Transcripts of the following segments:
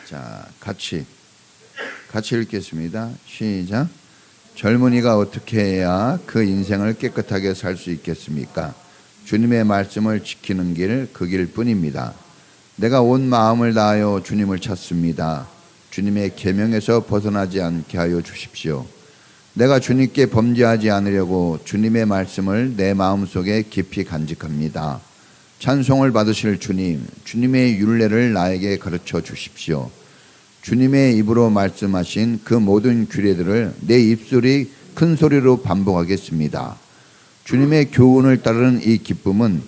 자, 같이 읽겠습니다. 시작. 젊은이가 어떻게 해야 그 인생을 깨끗하게 살 수 있겠습니까? 주님의 말씀을 지키는 길, 그 길뿐입니다. 내가 온 마음을 다하여 주님을 찾습니다. 주님의 계명에서 벗어나지 않게 하여 주십시오. 내가 주님께 범죄하지 않으려고 주님의 말씀을 내 마음속에 깊이 간직합니다. 찬송을 받으실 주님, 주님의 율례를 나에게 가르쳐 주십시오. 주님의 입으로 말씀하신 그 모든 규례들을 내 입술이 큰 소리로 반복하겠습니다. 주님의 교훈을 따르는 이 기쁨은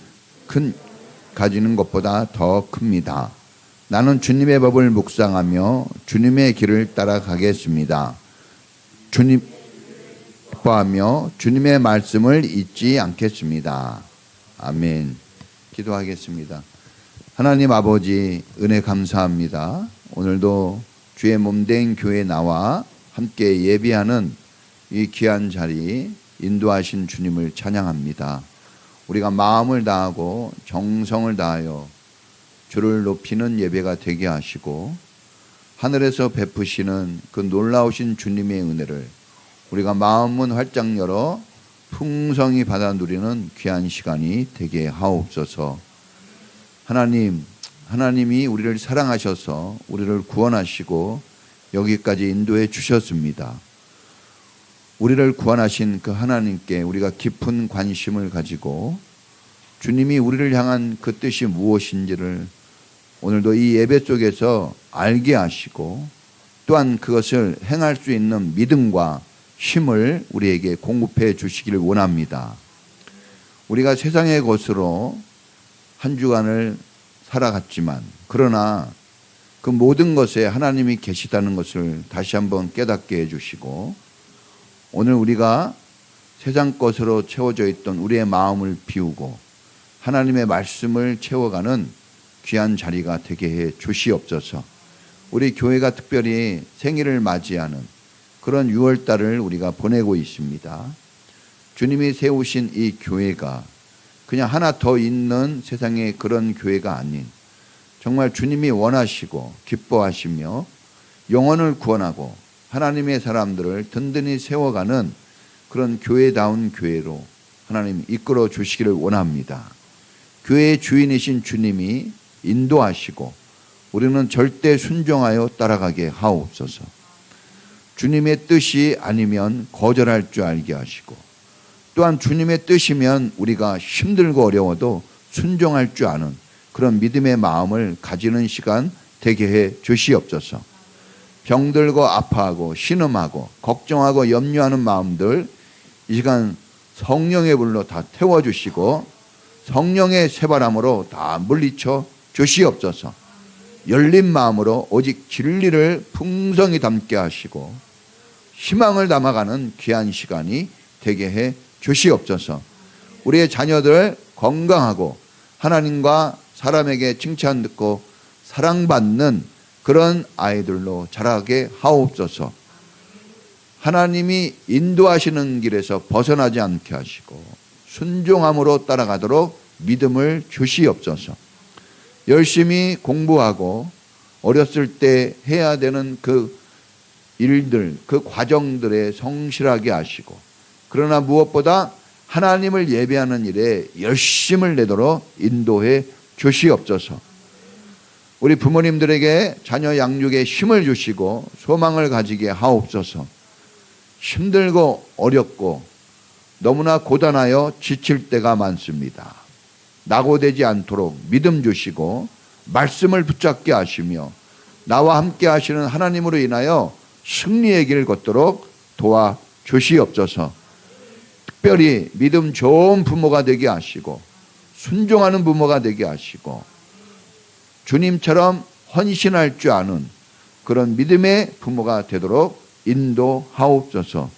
가지는 것보다 더 큽니다. 나는 주님의 법을 묵상하며 주님의 길을 따라가겠습니다. 주님 기뻐하며 주님의 말씀을 잊지 않겠습니다. 아멘. 기도하겠습니다. 하나님 아버지, 은혜 감사합니다. 오늘도 주의 몸된 교회에 나와 함께 예배하는 이 귀한 자리 인도하신 주님을 찬양합니다. 우리가 마음을 다하고 정성을 다하여 주를 높이는 예배가 되게 하시고 하늘에서 베푸시는 그 놀라우신 주님의 은혜를 우리가 마음은 활짝 열어 풍성히 받아 누리는 귀한 시간이 되게 하옵소서. 하나님이 우리를 사랑하셔서 우리를 구원하시고 여기까지 인도해 주셨습니다. 우리를 구원하신 그 하나님께 우리가 깊은 관심을 가지고 주님이 우리를 향한 그 뜻이 무엇인지를 오늘도 이 예배 속에서 알게 하시고 또한 그것을 행할 수 있는 믿음과 힘을 우리에게 공급해 주시기를 원합니다. 우리가 세상의 것으로 한 주간을 살아갔지만 그러나 그 모든 것에 하나님이 계시다는 것을 다시 한번 깨닫게 해주시고 오늘 우리가 세상 것으로 채워져 있던 우리의 마음을 비우고 하나님의 말씀을 채워가는 귀한 자리가 되게 해 주시옵소서. 우리 교회가 특별히 생일을 맞이하는 그런 6월달을 우리가 보내고 있습니다. 주님이 세우신 이 교회가 그냥 하나 더 있는 세상의 그런 교회가 아닌 정말 주님이 원하시고 기뻐하시며 영혼을 구원하고 하나님의 사람들을 든든히 세워가는 그런 교회다운 교회로 하나님 이끌어 주시기를 원합니다. 교회의 주인이신 주님이 인도하시고 우리는 절대 순종하여 따라가게 하옵소서. 주님의 뜻이 아니면 거절할 줄 알게 하시고 또한 주님의 뜻이면 우리가 힘들고 어려워도 순종할 줄 아는 그런 믿음의 마음을 가지는 시간 되게 해 주시옵소서. 병들고 아파하고 신음하고 걱정하고 염려하는 마음들 이 시간 성령의 불로 다 태워주시고 성령의 새바람으로 다 물리쳐 주시옵소서. 열린 마음으로 오직 진리를 풍성히 담게 하시고 희망을 담아가는 귀한 시간이 되게 해 주시옵소서. 우리의 자녀들 건강하고 하나님과 사람에게 칭찬 듣고 사랑받는 그런 아이들로 자라게 하옵소서. 하나님이 인도하시는 길에서 벗어나지 않게 하시고 순종함으로 따라가도록 믿음을 주시옵소서. 열심히 공부하고 어렸을 때 해야 되는 그 일들, 그 과정들에 성실하게 하시고 그러나 무엇보다 하나님을 예배하는 일에 열심을 내도록 인도해 주시옵소서. 우리 부모님들에게 자녀 양육에 힘을 주시고 소망을 가지게 하옵소서. 힘들고 어렵고 너무나 고단하여 지칠 때가 많습니다. 낙오되지 않도록 믿음 주시고 말씀을 붙잡게 하시며 나와 함께 하시는 하나님으로 인하여 승리의 길 걷도록 도와주시옵소서. 특별히 믿음 좋은 부모가 되게 하시고 순종하는 부모가 되게 하시고 주님처럼 헌신할 줄 아는 그런 믿음의 부모가 되도록 인도하옵소서.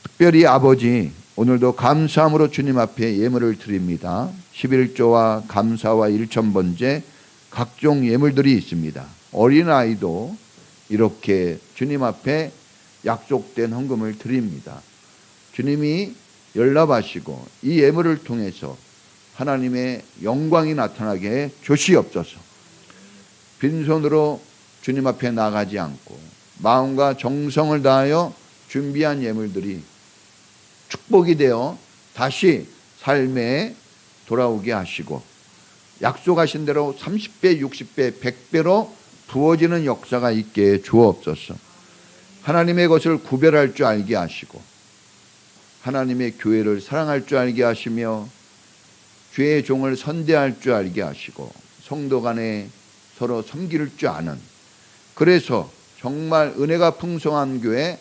특별히 아버지, 오늘도 감사함으로 주님 앞에 예물을 드립니다. 11조와 감사와 1,000번째 각종 예물들이 있습니다. 어린아이도 이렇게 주님 앞에 약속된 헌금을 드립니다. 주님이 연락하시고 이 예물을 통해서 하나님의 영광이 나타나게 해 주시옵소서. 빈손으로 주님 앞에 나가지 않고 마음과 정성을 다하여 준비한 예물들이 축복이 되어 다시 삶에 돌아오게 하시고 약속하신 대로 30배, 60배, 100배로 부어지는 역사가 있게 주옵소서. 하나님의 것을 구별할 줄 알게 하시고 하나님의 교회를 사랑할 줄 알게 하시며 주의 종을 선대할 줄 알게 하시고 성도 간에 서로 섬길 줄 아는, 그래서 정말 은혜가 풍성한 교회,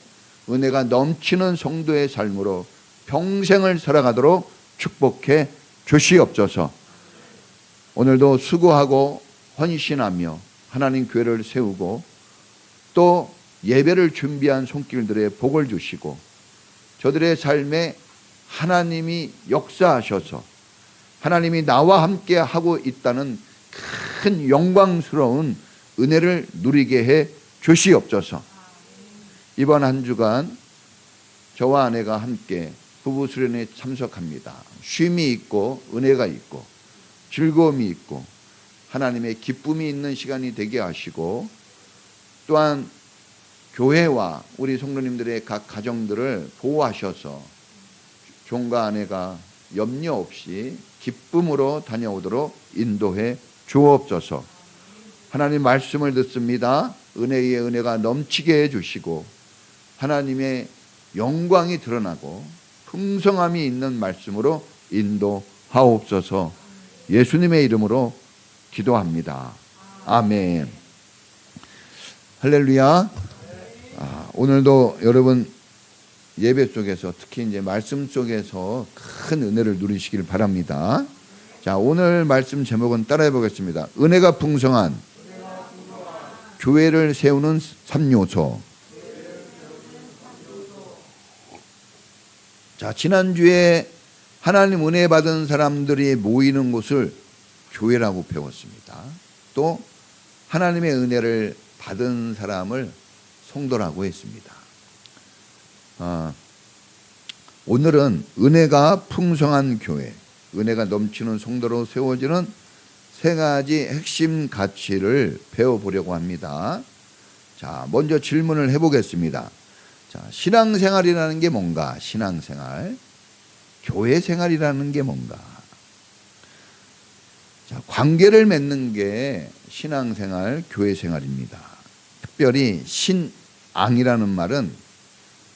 은혜가 넘치는 성도의 삶으로 평생을 살아가도록 축복해 주시옵소서. 오늘도 수고하고 헌신하며 하나님 교회를 세우고 또 예배를 준비한 손길들의 복을 주시고 저들의 삶에 하나님이 역사하셔서 하나님이 나와 함께 하고 있다는 큰 영광스러운 은혜를 누리게 해 주시옵소서. 이번 한 주간 저와 아내가 함께 부부 수련회에 참석합니다. 쉼이 있고 은혜가 있고 즐거움이 있고 하나님의 기쁨이 있는 시간이 되게 하시고 또한 교회와 우리 성도님들의 각 가정들을 보호하셔서 종과 아내가 염려 없이 기쁨으로 다녀오도록 인도해 주옵소서. 하나님 말씀을 듣습니다. 은혜 위에 은혜가 넘치게 해주시고 하나님의 영광이 드러나고 풍성함이 있는 말씀으로 인도하옵소서. 예수님의 이름으로 기도합니다. 아멘. 할렐루야. 오늘도 여러분 예배 속에서 특히 이제 말씀 속에서 큰 은혜를 누리시길 바랍니다. 자, 오늘 말씀 제목은 따라해 보겠습니다. 은혜가 풍성한 교회를 세우는 3요소. 자, 지난주에 하나님 은혜 받은 사람들이 모이는 곳을 교회라고 배웠습니다. 또 하나님의 은혜를 받은 사람을 성도라고 했습니다. 오늘은 은혜가 풍성한 교회, 은혜가 넘치는 성도로 세워지는 세 가지 핵심 가치를 배워보려고 합니다. 자, 먼저 질문을 해보겠습니다. 자, 신앙생활이라는 게 뭔가? 신앙생활. 교회 생활이라는 게 뭔가? 자, 관계를 맺는 게 신앙생활, 교회 생활입니다. 특별히 신앙이라는 말은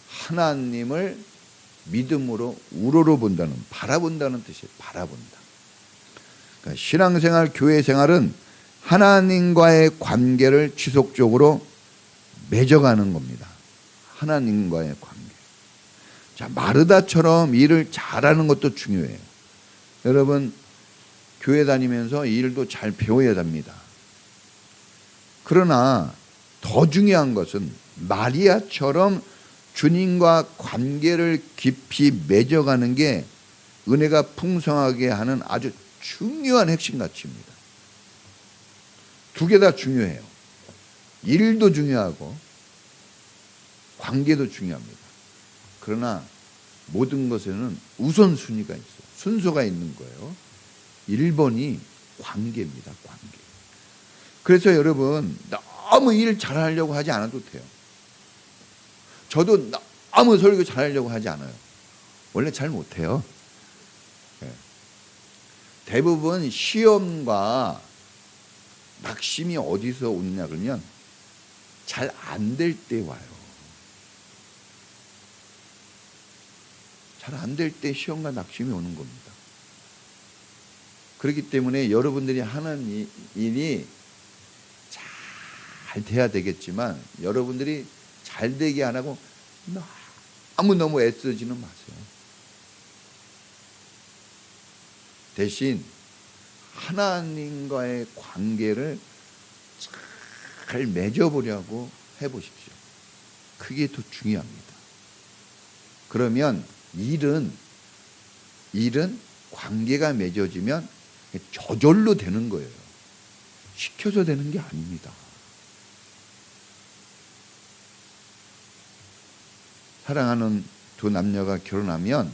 하나님을 믿음으로 우러러 본다는, 바라본다는 뜻이에요. 바라본다. 그러니까 신앙생활, 교회 생활은 하나님과의 관계를 지속적으로 맺어가는 겁니다. 하나님과의 관계. 자, 마르다처럼 일을 잘하는 것도 중요해요. 여러분, 교회 다니면서 일도 잘 배워야 됩니다. 그러나 더 중요한 것은 마리아처럼 주님과 관계를 깊이 맺어가는 게 은혜가 풍성하게 하는 아주 중요한 핵심 가치입니다. 두 개 다 중요해요. 일도 중요하고 관계도 중요합니다. 그러나 모든 것에는 우선순위가 있어요. 순서가 있는 거예요. 1번이 관계입니다. 관계. 그래서 여러분 너무 일 잘하려고 하지 않아도 돼요. 저도 너무 설교 잘하려고 하지 않아요. 원래 잘 못해요. 대부분 시험과 낙심이 어디서 오느냐 그러면 잘 안 될 때 와요. 잘 안 될 때 시험과 낙심이 오는 겁니다. 그렇기 때문에 여러분들이 하는 일이 잘 돼야 되겠지만 여러분들이 잘 되게 안 하고 너무 애쓰지는 마세요. 대신 하나님과의 관계를 잘 맺어보려고 해보십시오. 그게 더 중요합니다. 그러면 일은 관계가 맺어지면 저절로 되는 거예요. 시켜서 되는 게 아닙니다. 사랑하는 두 남녀가 결혼하면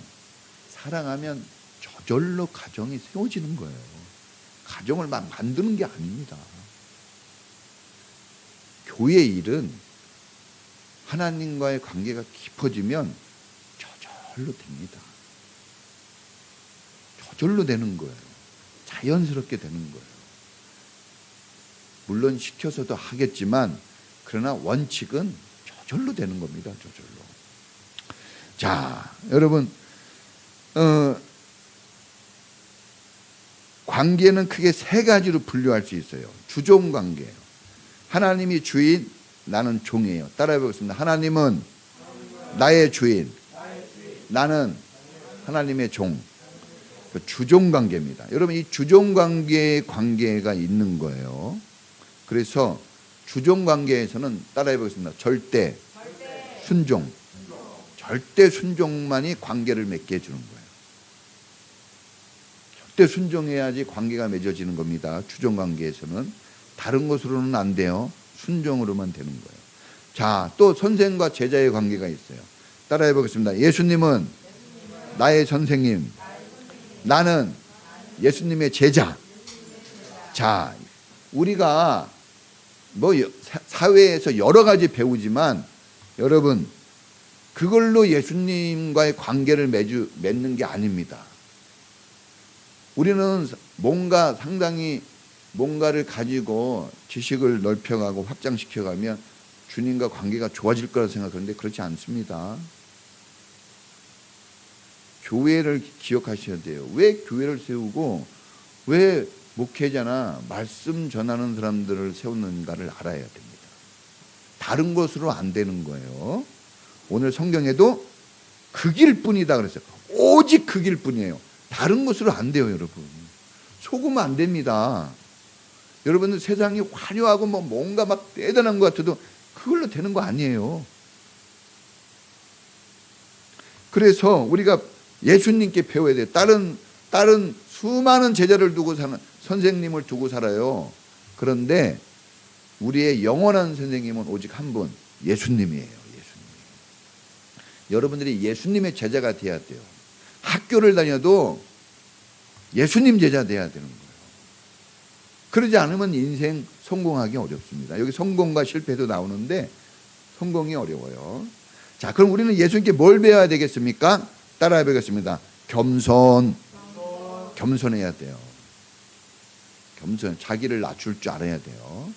사랑하면 저절로 가정이 세워지는 거예요. 가정을 막 만드는 게 아닙니다. 교회 일은 하나님과의 관계가 깊어지면 저절로 됩니다. 저절로 되는 거예요. 자연스럽게 되는 거예요. 물론 시켜서도 하겠지만 그러나 원칙은 저절로 되는 겁니다. 저절로. 자, 여러분 관계는 크게 세 가지로 분류할 수 있어요. 주종 관계예요. 하나님이 주인, 나는 종이에요. 따라해 보겠습니다. 하나님은 나의 주인, 나는 하나님의 종. 주종 관계입니다. 여러분, 이 주종 관계의 관계가 있는 거예요. 그래서 주종 관계에서는 따라해 보겠습니다. 절대 순종. 절대 순종만이 관계를 맺게 해주는 거예요. 절대 순종해야지 관계가 맺어지는 겁니다. 주종 관계에서는. 다른 것으로는 안 돼요. 순종으로만 되는 거예요. 자, 또 선생과 제자의 관계가 있어요. 따라해 보겠습니다. 예수님은 나의 선생님, 나는 예수님의 제자. 자, 우리가 뭐 사회에서 여러 가지 배우지만 여러분, 그걸로 예수님과의 관계를 맺는 게 아닙니다. 우리는 뭔가 상당히 뭔가를 가지고 지식을 넓혀가고 확장시켜가면 주님과 관계가 좋아질 거라 생각하는데 그렇지 않습니다. 교회를 기억하셔야 돼요. 왜 교회를 세우고 왜 목회자나 말씀 전하는 사람들을 세우는가를 알아야 됩니다. 다른 것으로 안 되는 거예요. 오늘 성경에도 그 길뿐이다 그랬어요. 오직 그 길뿐이에요. 다른 것으로 안 돼요, 여러분. 속으면 안 됩니다. 여러분들 세상이 화려하고 뭔가 막 대단한 것 같아도 그걸로 되는 거 아니에요. 그래서 우리가 예수님께 배워야 돼요. 다른 수많은 제자를 두고 사는 선생님을 두고 살아요. 그런데 우리의 영원한 선생님은 오직 한 분, 예수님이에요. 예수님. 여러분들이 예수님의 제자가 돼야 돼요. 학교를 다녀도 예수님 제자 돼야 되는 거예요. 그러지 않으면 인생 성공하기 어렵습니다. 여기 성공과 실패도 나오는데 성공이 어려워요. 자, 그럼 우리는 예수님께 뭘 배워야 되겠습니까? 따라해 보겠습니다. 겸손해야 돼요. 겸손, 자기를 낮출 줄 알아야 돼요.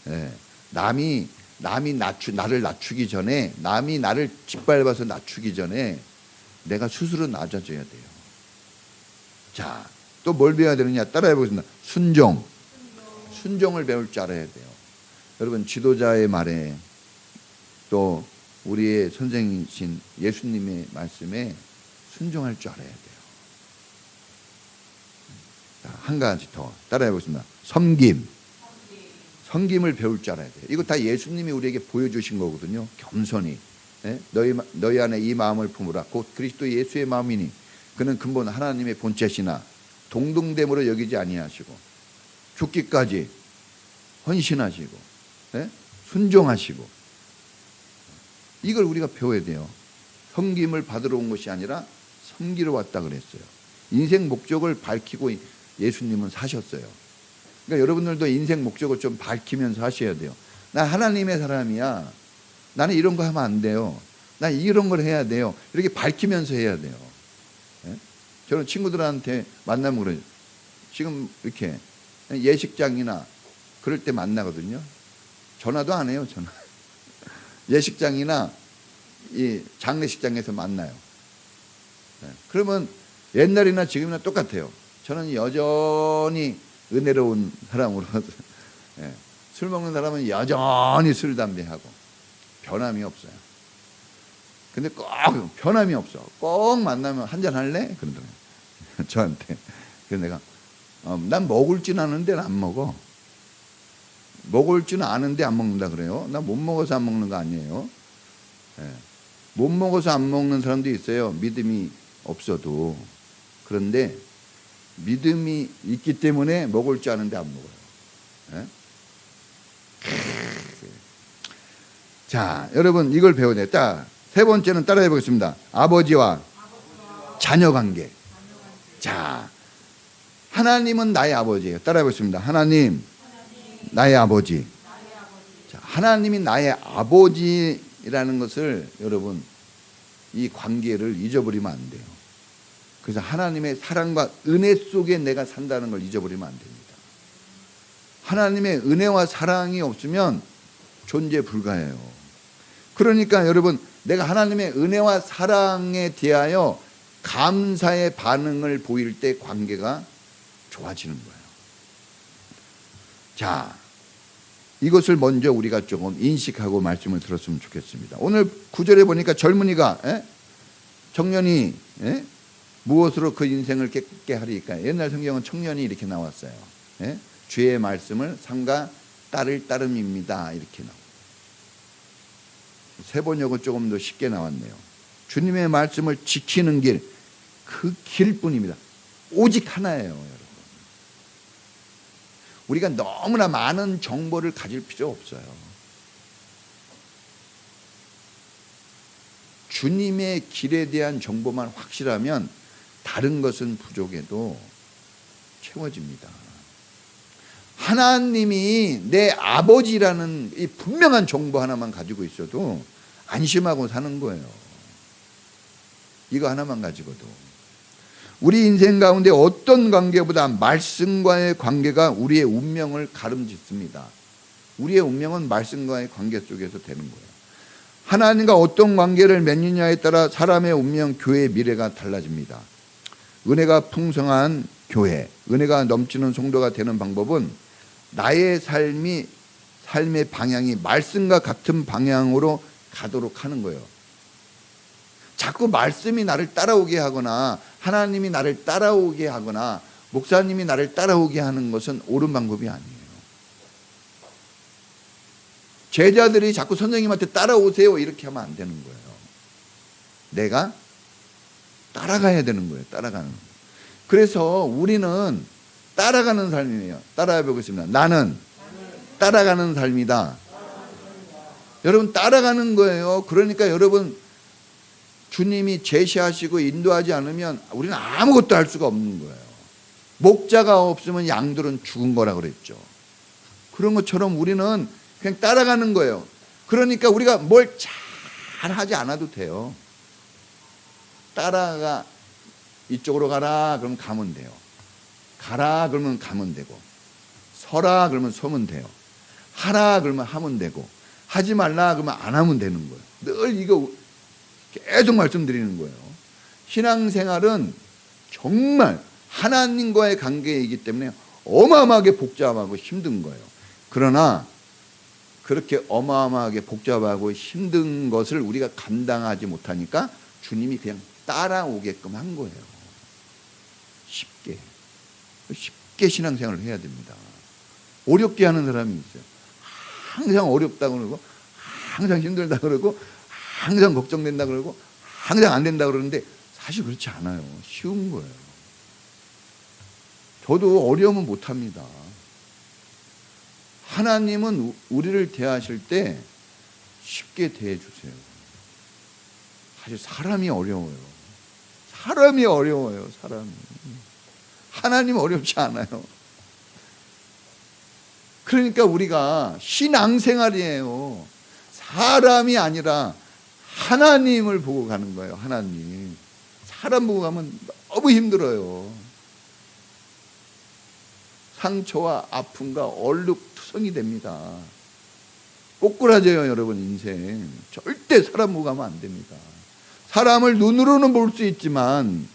네. 남이 나를 낮추기 전에, 남이 나를 짓밟아서 낮추기 전에 내가 스스로 낮아져야 돼요. 자, 또 뭘 배워야 되느냐? 따라해 보겠습니다. 순종을 배울 줄 알아야 돼요. 여러분, 지도자의 말에 또 우리의 선생이신 예수님의 말씀에 순종할 줄 알아야 돼요. 자, 한 가지 더 따라해 보겠습니다. 섬김을 배울 줄 알아야 돼요. 이거 다 예수님이 우리에게 보여주신 거거든요. 겸손히. 네? 너희 안에 이 마음을 품으라. 곧 그리스도 예수의 마음이니 그는 근본 하나님의 본체시나 동등됨으로 여기지 아니하시고 죽기까지 헌신하시고 네? 순종하시고. 이걸 우리가 배워야 돼요. 섬김을 받으러 온 것이 아니라 섬기러 왔다 그랬어요. 인생 목적을 밝히고 예수님은 사셨어요. 그러니까 여러분들도 인생 목적을 좀 밝히면서 하셔야 돼요. 나 하나님의 사람이야. 나는 이런 거 하면 안 돼요. 나 이런 걸 해야 돼요. 이렇게 밝히면서 해야 돼요. 네? 저는 친구들한테 만나면 그래요. 지금 이렇게 예식장이나 그럴 때 만나거든요. 전화도 안 해요, 전화. 예식장이나 이 장례식장에서 만나요. 네. 그러면 옛날이나 지금이나 똑같아요. 저는 여전히 은혜로운 사람으로 네. 술 먹는 사람은 여전히 술, 담배하고 변함이 없어요. 근데 꼭 변함이 없어. 꼭 만나면 한잔 할래? 그러더라고요. 저한테. 그래서 내가 난 먹을 줄 아는데 안 먹어. 먹을 줄 아는데 안 먹는다 그래요. 난 못 먹어서 안 먹는 거 아니에요. 네. 못 먹어서 안 먹는 사람도 있어요. 믿음이 없어도. 그런데 믿음이 있기 때문에 먹을 줄 아는데 안 먹어요. 네? 자, 여러분 이걸 배워야 돼요. 세 번째는 따라해 보겠습니다. 아버지와 자녀 관계. 자, 하나님은 나의 아버지예요. 따라해 보겠습니다. 하나님, 나의 아버지. 자, 하나님이 나의 아버지라는 것을 여러분 이 관계를 잊어버리면 안 돼요. 그래서 하나님의 사랑과 은혜 속에 내가 산다는 걸 잊어버리면 안 됩니다. 하나님의 은혜와 사랑이 없으면 존재 불가해요. 그러니까 여러분 내가 하나님의 은혜와 사랑에 대하여 감사의 반응을 보일 때 관계가 좋아지는 거예요. 자, 이것을 먼저 우리가 조금 인식하고 말씀을 들었으면 좋겠습니다. 오늘 9절에 보니까 젊은이가 청년이 무엇으로 그 인생을 깨끗게 하리까? 옛날 성경은 청년이 이렇게 나왔어요. 주의 말씀을 삼가 따를 따름입니다. 이렇게 나와요. 세번역은 조금 더 쉽게 나왔네요. 주님의 말씀을 지키는 길, 그 길뿐입니다. 오직 하나예요, 여러분. 우리가 너무나 많은 정보를 가질 필요 없어요. 주님의 길에 대한 정보만 확실하면 다른 것은 부족해도 채워집니다. 하나님이 내 아버지라는 이 분명한 정보 하나만 가지고 있어도 안심하고 사는 거예요. 이거 하나만 가지고도. 우리 인생 가운데 어떤 관계보다 말씀과의 관계가 우리의 운명을 가름짓습니다. 우리의 운명은 말씀과의 관계 속에서 되는 거예요. 하나님과 어떤 관계를 맺느냐에 따라 사람의 운명, 교회의 미래가 달라집니다. 은혜가 풍성한 교회, 은혜가 넘치는 성도가 되는 방법은 나의 삶의 방향이 말씀과 같은 방향으로 가도록 하는 거예요. 자꾸 말씀이 나를 따라오게 하거나 하나님이 나를 따라오게 하거나 목사님이 나를 따라오게 하는 것은 옳은 방법이 아니에요. 제자들이 자꾸 선생님한테 따라오세요 이렇게 하면 안 되는 거예요. 내가 따라가야 되는 거예요. 따라가는 거예요. 그래서 우리는 따라가는 삶이에요. 따라해 보겠습니다. 나는 따라가는 삶이다. 여러분 따라가는 거예요. 그러니까 여러분 주님이 제시하시고 인도하지 않으면 우리는 아무것도 할 수가 없는 거예요. 목자가 없으면 양들은 죽은 거라 그랬죠. 그런 것처럼 우리는 그냥 따라가는 거예요. 그러니까 우리가 뭘 잘 하지 않아도 돼요. 따라가. 이쪽으로 가라 그러면 가면 돼요. 가라 그러면 가면 되고, 서라 그러면 서면 돼요. 하라 그러면 하면 되고, 하지 말라 그러면 안 하면 되는 거예요. 늘 이거 계속 말씀드리는 거예요. 신앙생활은 정말 하나님과의 관계이기 때문에 어마어마하게 복잡하고 힘든 거예요. 그러나 그렇게 어마어마하게 복잡하고 힘든 것을 우리가 감당하지 못하니까 주님이 그냥 따라오게끔 한 거예요. 쉽게 신앙생활을 해야 됩니다. 어렵게 하는 사람이 있어요. 항상 어렵다고 그러고 항상 힘들다 그러고 항상 걱정된다 그러고 항상 안 된다 그러는데 사실 그렇지 않아요. 쉬운 거예요. 저도 어려우면 못합니다. 하나님은 우리를 대하실 때 쉽게 대해주세요. 사실 사람이 어려워요. 사람이 어려워요. 사람이. 하나님 어렵지 않아요. 그러니까 우리가 신앙생활이에요. 사람이 아니라 하나님을 보고 가는 거예요. 하나님. 사람 보고 가면 너무 힘들어요. 상처와 아픔과 얼룩투성이 됩니다. 꼬꾸라져요, 여러분 인생. 절대 사람 보고 가면 안 됩니다. 사람을 눈으로는 볼 수 있지만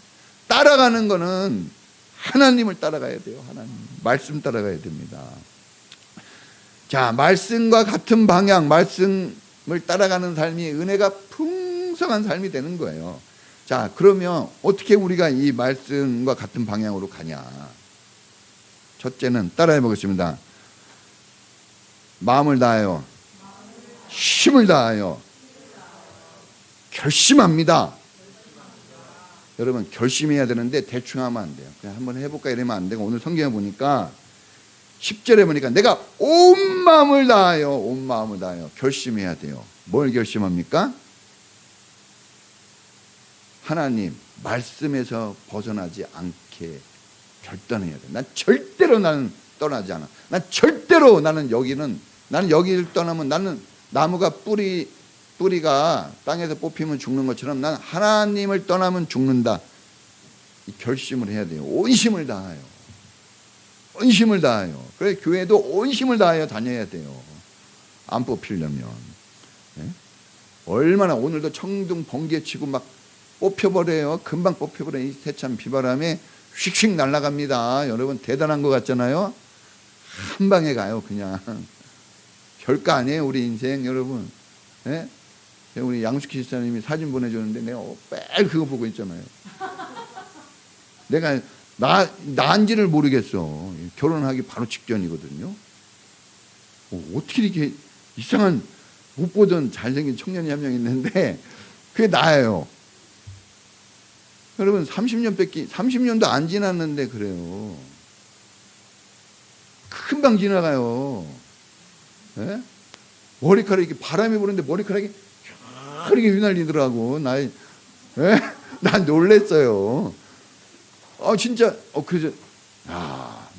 따라가는 거는 하나님을 따라가야 돼요. 하나님. 말씀 따라가야 됩니다. 자, 말씀과 같은 방향, 말씀을 따라가는 삶이 은혜가 풍성한 삶이 되는 거예요. 자, 그러면 어떻게 우리가 이 말씀과 같은 방향으로 가냐? 첫째는 따라해 보겠습니다. 마음을 다하여, 힘을 다하여, 결심합니다. 여러분 결심해야 되는데 대충 하면 안 돼요. 그냥 한번 해볼까 이러면 안 되고, 오늘 성경에 보니까 10절에 보니까 내가 온 마음을 다하여, 온 마음을 다하여 결심해야 돼요. 뭘 결심합니까? 하나님 말씀에서 벗어나지 않게 결단해야 돼. 난 절대로 나는 떠나지 않아. 난 절대로 나는 여기는 나는 여기를 떠나면 나는 나무가 뿌리가 땅에서 뽑히면 죽는 것처럼 나는 하나님을 떠나면 죽는다. 이 결심을 해야 돼요. 온 힘을 다하여. 온 힘을 다하여. 그래 교회도 온 힘을 다하여 다녀야 돼요. 안 뽑히려면. 네? 얼마나 오늘도 청둥 번개치고 막 뽑혀버려요. 금방 뽑혀버려요. 이 세찬 비바람에 휙휙 날아갑니다. 여러분 대단한 것 같잖아요. 한 방에 가요. 그냥 별거 아니에요. 우리 인생 여러분. 네? 우리 양숙 기사님이 사진 보내줬는데 내가 매일 그거 보고 있잖아요. 내가 나인지를 모르겠어. 결혼하기 바로 직전이거든요. 어떻게 이렇게 이상한 못 보던 잘생긴 청년이 한 명 있는데 그게 나예요. 여러분 30년도 안 지났는데 그래요. 금방 지나가요. 네? 머리카락이 이렇게 바람이 부는데 머리카락이 이렇게 휘날리더라고. 네? 난 놀랬어요. 진짜 그래서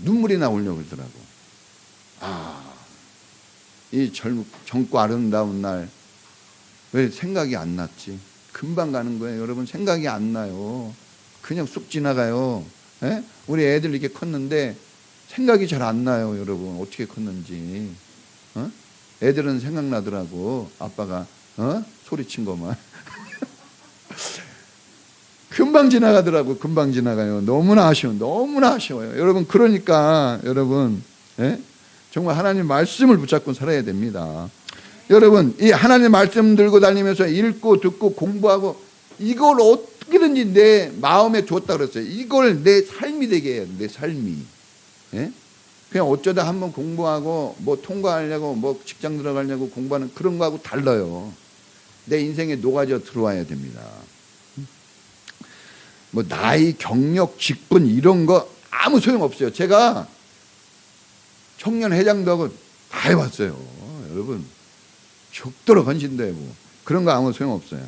눈물이 나오려고 그러더라고. 이 젊고 아름다운 날 왜 생각이 안 났지? 금방 가는 거예요. 여러분 생각이 안 나요. 그냥 쑥 지나가요. 에? 우리 애들 이렇게 컸는데 생각이 잘 안 나요. 여러분 어떻게 컸는지. 애들은 생각나더라고. 아빠가 소리친 것만. 금방 지나가더라고. 금방 지나가요. 너무나 아쉬워요. 여러분 그러니까 여러분 정말 하나님 말씀을 붙잡고 살아야 됩니다. 여러분 이 하나님 말씀 들고 다니면서 읽고 듣고 공부하고 이걸 어떻게든지 내 마음에 두었다 그랬어요. 이걸 내 삶이 되게 해야 돼. 내 삶이. 그냥 어쩌다 한번 공부하고 뭐 통과하려고 뭐 직장 들어가려고 공부하는 그런 거하고 달라요. 내 인생에 녹아져 들어와야 됩니다. 뭐 나이, 경력, 직분 이런 거 아무 소용없어요. 제가 청년 회장도 하고 다 해봤어요. 여러분 죽도록 헌신되고 그런 거 아무 소용없어요.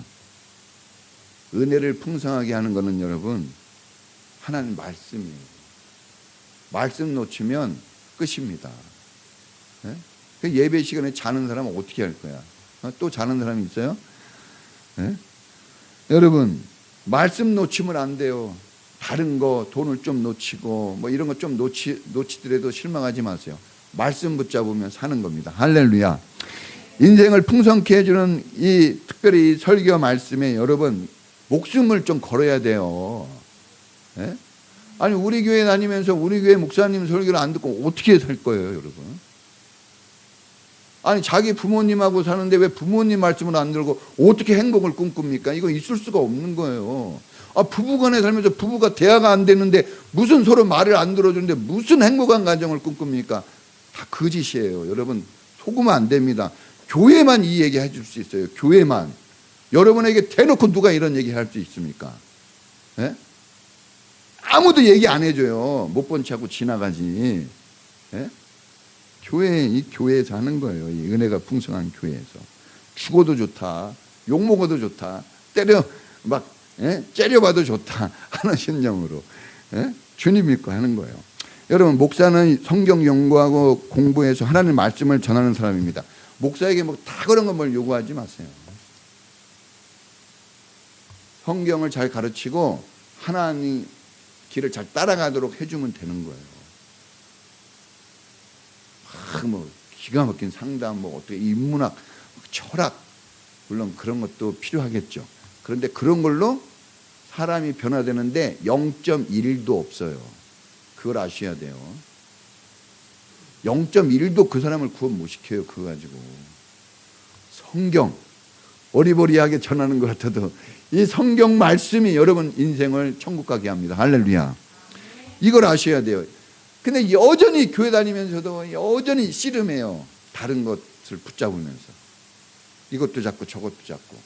은혜를 풍성하게 하는 거는 여러분 하나님 말씀이에요. 말씀 놓치면 끝입니다. 그 예배 시간에 자는 사람은 어떻게 할 거야? 또 자는 사람이 있어요? 여러분 말씀 놓치면 안 돼요. 다른 거 돈을 좀 놓치고 뭐 이런 거 좀 놓치더라도 실망하지 마세요. 말씀 붙잡으면 사는 겁니다. 할렐루야. 인생을 풍성케 해주는 이 특별히 이 설교 말씀에 여러분 목숨을 좀 걸어야 돼요. 아니 우리 교회 다니면서 우리 교회 목사님 설교를 안 듣고 어떻게 살 거예요, 여러분? 아니 자기 부모님하고 사는데 왜 부모님 말씀을 안 들고 어떻게 행복을 꿈꿉니까? 이거 있을 수가 없는 거예요. 부부간에 살면서 부부가 대화가 안 되는데 무슨 서로 말을 안 들어주는데 무슨 행복한 가정을 꿈꿉니까? 다 거짓이에요. 여러분 속으면 안 됩니다. 교회만 이 얘기 해줄 수 있어요. 교회만. 여러분에게 대놓고 누가 이런 얘기 할 수 있습니까? 아무도 얘기 안 해줘요. 못 본 척하고 지나가지. 이 교회에서 하는 거예요. 이 은혜가 풍성한 교회에서. 죽어도 좋다. 욕먹어도 좋다. 째려봐도 좋다. 하는 심정으로. 주님 믿고 하는 거예요. 여러분, 목사는 성경 연구하고 공부해서 하나님 말씀을 전하는 사람입니다. 목사에게 뭐 다 그런 거 뭘 요구하지 마세요. 성경을 잘 가르치고 하나님 길을 잘 따라가도록 해주면 되는 거예요. 뭐 기가 막힌 상담, 뭐 어떻게 인문학, 철학 물론 그런 것도 필요하겠죠. 그런데 그런 걸로 사람이 변화되는데 0.1도 없어요. 그걸 아셔야 돼요. 0.1도 그 사람을 구원 못 시켜요. 그거 가지고. 성경 어리버리하게 전하는 것 같아도 이 성경 말씀이 여러분 인생을 천국 가게 합니다. 할렐루야. 이걸 아셔야 돼요. 근데 여전히 교회 다니면서도 여전히 씨름해요. 다른 것을 붙잡으면서. 이것도 잡고 저것도 잡고.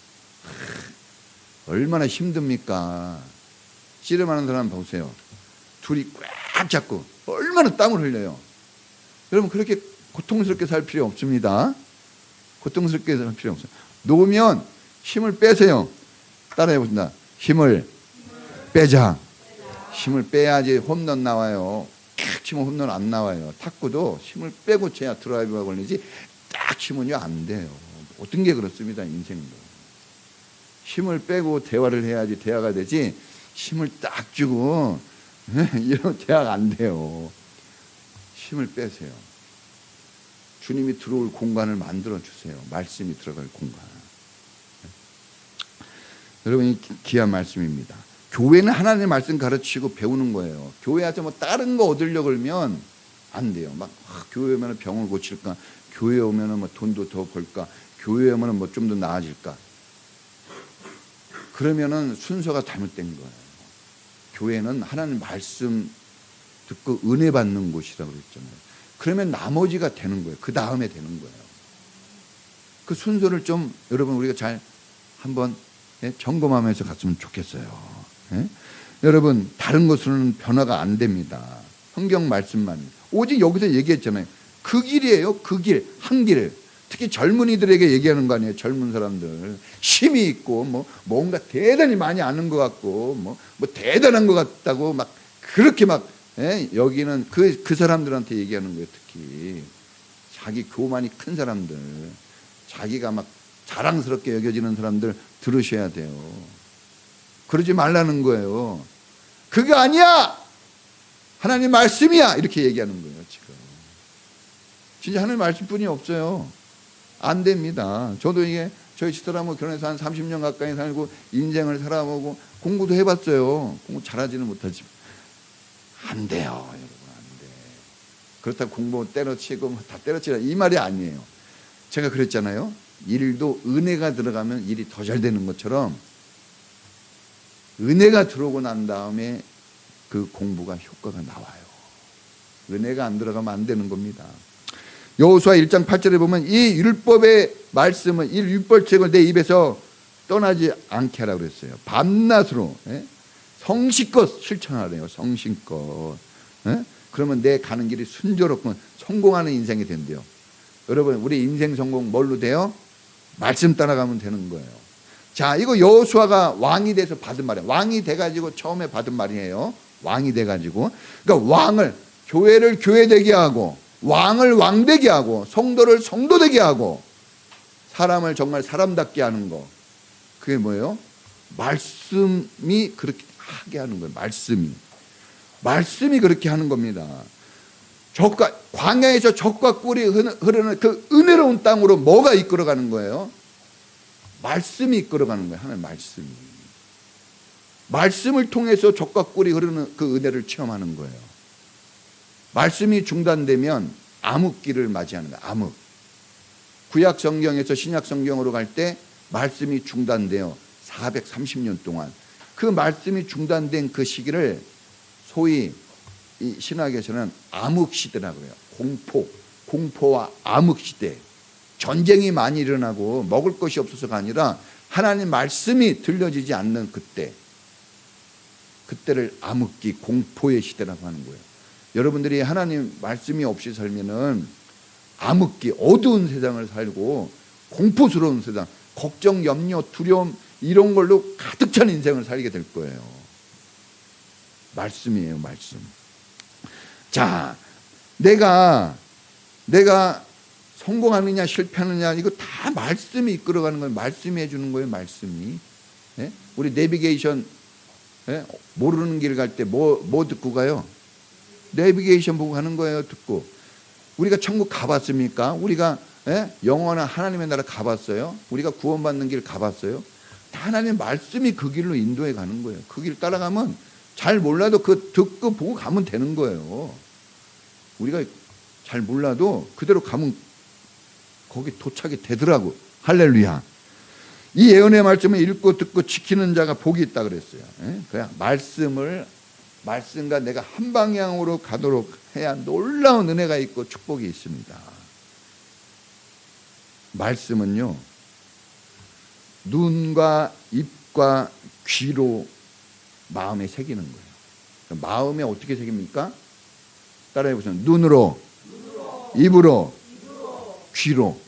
얼마나 힘듭니까? 씨름하는 사람 보세요. 둘이 꽉 잡고 얼마나 땀을 흘려요. 여러분 그렇게 고통스럽게 살 필요 없습니다. 고통스럽게 살 필요 없어요. 놓으면 힘을 빼세요. 따라해보신다. 힘을 빼자. 힘을 빼야지 홈런 나와요. 탁 치면 홈런 안 나와요. 탁구도 힘을 빼고 쳐야 드라이브가 걸리지. 딱 치면요 안 돼요. 모든 게 그렇습니다. 인생도. 힘을 빼고 대화를 해야지 대화가 되지, 힘을 딱 주고 이러면 대화가 안 돼요. 힘을 빼세요. 주님이 들어올 공간을 만들어 주세요. 말씀이 들어갈 공간. 여러분, 귀한 말씀입니다. 교회는 하나님의 말씀 가르치고 배우는 거예요. 교회 와서 뭐 다른 거 얻으려고 그러면 안 돼요. 막 교회 오면 병을 고칠까, 교회 오면 뭐 돈도 더 벌까, 교회 오면 뭐 좀 더 나아질까. 그러면은 순서가 잘못된 거예요. 교회는 하나님 말씀 듣고 은혜 받는 곳이라고 그랬잖아요. 그러면 나머지가 되는 거예요. 그 다음에 되는 거예요. 그 순서를 좀 여러분 우리가 잘 한번 점검하면서 갔으면 좋겠어요. 여러분, 다른 것으로는 변화가 안 됩니다. 성경 말씀만. 오직 여기서 얘기했잖아요. 그 길이에요. 그 길, 한 길. 특히 젊은이들에게 얘기하는 거 아니에요. 젊은 사람들 힘이 있고 뭔가 대단히 많이 아는 것 같고 뭐 대단한 것 같다고 막 그렇게 막 여기는 그 사람들한테 얘기하는 거예요. 특히 자기 교만이 큰 사람들, 자기가 막 자랑스럽게 여겨지는 사람들 들으셔야 돼요. 그러지 말라는 거예요. 그게 아니야, 하나님 말씀이야, 이렇게 얘기하는 거예요. 지금 진짜 하나님 말씀뿐이 없어요. 안 됩니다. 저도 이게 저희 집사람하고 결혼해서 한 30년 가까이 살고 인생을 살아보고 공부도 해봤어요. 공부 잘하지는 못하지만 안 돼요, 여러분. 안 돼. 그렇다고 공부 때려치고 다 때려치라 이 말이 아니에요. 제가 그랬잖아요. 일도 은혜가 들어가면 일이 더 잘 되는 것처럼 은혜가 들어오고 난 다음에 그 공부가 효과가 나와요. 은혜가 안 들어가면 안 되는 겁니다. 여호수아 1장 8절에 보면 이 율법의 말씀은, 이 율법책을 내 입에서 떠나지 않게 하라고 그랬어요. 밤낮으로 성실껏 실천하래요. 성실껏. 그러면 내 가는 길이 순조롭고 성공하는 인생이 된대요. 여러분, 우리 인생 성공 뭘로 돼요? 말씀 따라가면 되는 거예요. 자, 이거 여호수아가 왕이 돼서 받은 말이에요. 왕이 돼가지고 처음에 받은 말이에요. 왕이 돼가지고, 그러니까 왕을, 교회를 교회되게 하고, 왕을 왕되게 하고, 성도를 성도되게 하고, 사람을 정말 사람답게 하는 거. 그게 뭐예요? 말씀이 그렇게 하게 하는 거예요. 말씀이 그렇게 하는 겁니다. 광야에서 젖과 꿀이 흐르는 그 은혜로운 땅으로 뭐가 이끌어가는 거예요? 말씀이 이끌어가는 거예요. 하나님 말씀이. 말씀을 통해서 젖과 꿀이 흐르는 그 은혜를 체험하는 거예요. 말씀이 중단되면 암흑기를 맞이하는 거예요. 암흑. 구약 성경에서 신약 성경으로 갈 때 말씀이 중단돼요. 430년 동안. 그 말씀이 중단된 그 시기를 소위 이 신학에서는 암흑시대라고 해요. 공포와 암흑시대. 전쟁이 많이 일어나고 먹을 것이 없어서가 아니라 하나님 말씀이 들려지지 않는 그때를 암흑기, 공포의 시대라고 하는 거예요. 여러분들이 하나님 말씀이 없이 살면은 암흑기, 어두운 세상을 살고 공포스러운 세상, 걱정, 염려, 두려움 이런 걸로 가득 찬 인생을 살게 될 거예요. 말씀이에요, 말씀. 자, 내가 성공하느냐 실패하느냐 이거 다 말씀이 이끌어가는 거예요. 말씀이 해주는 거예요. 말씀이. 우리 내비게이션 모르는 길 갈 때 뭐 듣고 가요? 내비게이션 보고 가는 거예요. 듣고. 우리가 천국 가봤습니까? 우리가 영원한 하나님의 나라 가봤어요? 우리가 구원받는 길 가봤어요? 다 하나님의 말씀이 그 길로 인도해 가는 거예요. 그 길 따라가면 잘 몰라도 그 듣고 보고 가면 되는 거예요. 우리가 잘 몰라도 그대로 가면 거기 도착이 되더라고. 할렐루야. 이 예언의 말씀을 읽고 듣고 지키는 자가 복이 있다 그랬어요. 그냥 말씀과 내가 한 방향으로 가도록 해야 놀라운 은혜가 있고 축복이 있습니다. 말씀은요, 눈과 입과 귀로 마음에 새기는 거예요. 마음에 어떻게 새깁니까? 따라해보세요. 눈으로, 입으로, 귀로.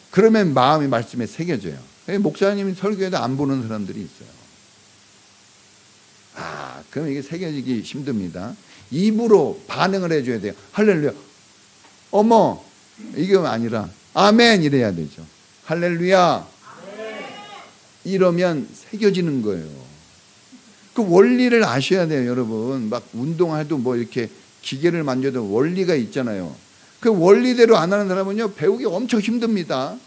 그러면 마음이 말씀에 새겨져요. 목사님이 설교해도 안 보는 사람들이 있어요. 그럼 이게 새겨지기 힘듭니다. 입으로 반응을 해줘야 돼요. 할렐루야. 어머, 이게 아니라 아멘 이래야 되죠. 할렐루야. 이러면 새겨지는 거예요. 그 원리를 아셔야 돼요, 여러분. 막 운동해도 뭐 이렇게 기계를 만져도 원리가 있잖아요. 그 원리대로 안 하는 사람은요, 배우기 엄청 힘듭니다.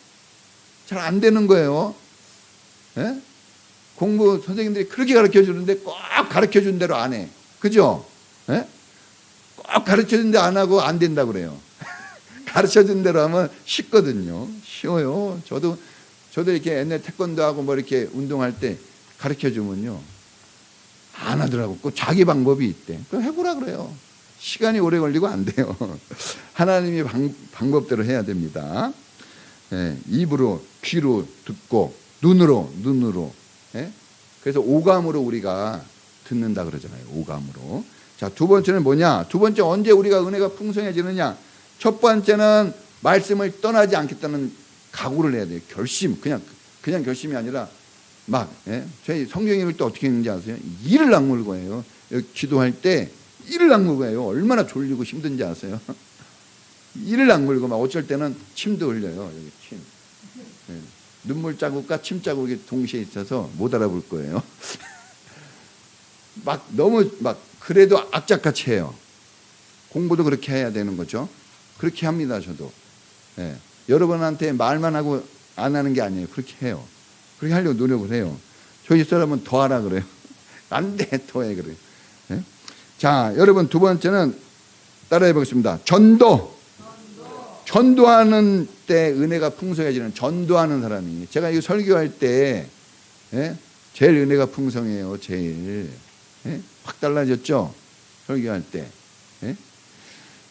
잘 안 되는 거예요. 예? 공부 선생님들이 그렇게 가르쳐 주는데 꼭 가르쳐 준 대로 안 해. 그죠? 예? 꼭 가르쳐 준 대로 안 하고 안 된다 그래요. 가르쳐 준 대로 하면 쉽거든요. 쉬워요. 저도 이렇게 옛날 태권도 하고 뭐 이렇게 운동할 때 가르쳐 주면요, 안 하더라고. 꼭 자기 방법이 있대. 그럼 해보라 그래요. 시간이 오래 걸리고 안 돼요. 하나님이 방법대로 해야 됩니다. 예, 입으로, 귀로 듣고, 눈으로. 예? 그래서 오감으로 우리가 듣는다 그러잖아요. 오감으로. 자, 두 번째는 뭐냐? 두 번째, 언제 우리가 은혜가 풍성해지느냐? 첫 번째는 말씀을 떠나지 않겠다는 각오를 해야 돼요. 결심. 그냥 결심이 아니라 막, 예? 저희 성경 읽을 때 어떻게 했는지 아세요? 이를 악물고 해요. 여기 기도할 때 이를 악물고 해요. 얼마나 졸리고 힘든지 아세요? 이를 악물고 막 어쩔 때는 침도 흘려요. 여기 침. 예. 눈물 자국과 침 자국이 동시에 있어서 못 알아볼 거예요. 막 너무 막 그래도 악착같이 해요. 공부도 그렇게 해야 되는 거죠. 그렇게 합니다, 저도. 예. 여러분한테 말만 하고 안 하는 게 아니에요. 그렇게 해요. 그렇게 하려고 노력을 해요. 저희 사람은 더 하라 그래요. 안 돼, 더 해 그래요. 예? 자, 여러분 두 번째는 따라해 보겠습니다. 전도하는 때 은혜가 풍성해지는, 전도하는 사람이. 제가 이거 설교할 때, 예? 제일 은혜가 풍성해요. 제일. 예? 확 달라졌죠? 설교할 때. 예?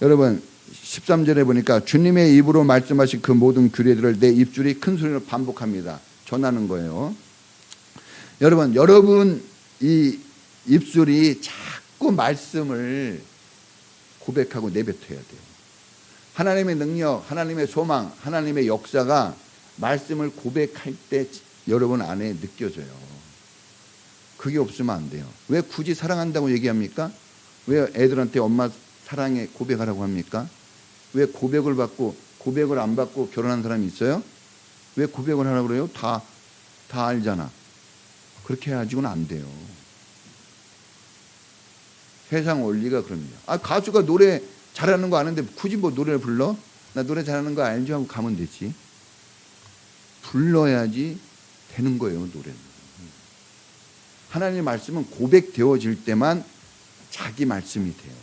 여러분 13절에 보니까 주님의 입으로 말씀하신 그 모든 규례들을 내 입술이 큰 소리로 반복합니다. 전하는 거예요. 여러분 이 입술이 자꾸 말씀을 고백하고 내뱉어야 돼요. 하나님의 능력, 하나님의 소망, 하나님의 역사가 말씀을 고백할 때 여러분 안에 느껴져요. 그게 없으면 안 돼요. 왜 굳이 사랑한다고 얘기합니까? 왜 애들한테 엄마 사랑해 고백하라고 합니까? 왜 고백을 받고 고백을 안 받고 결혼한 사람이 있어요? 왜 고백을 하라고 그래요? 다 알잖아. 그렇게 해가지고는 안 돼요. 세상 원리가 그럽니다. 아, 가수가 노래 잘하는 거 아는데 굳이 뭐 노래를 불러? 나 노래 잘하는 거 알지 하고 가면 되지. 불러야지 되는 거예요, 노래는. 하나님의 말씀은 고백되어질 때만 자기 말씀이 돼요.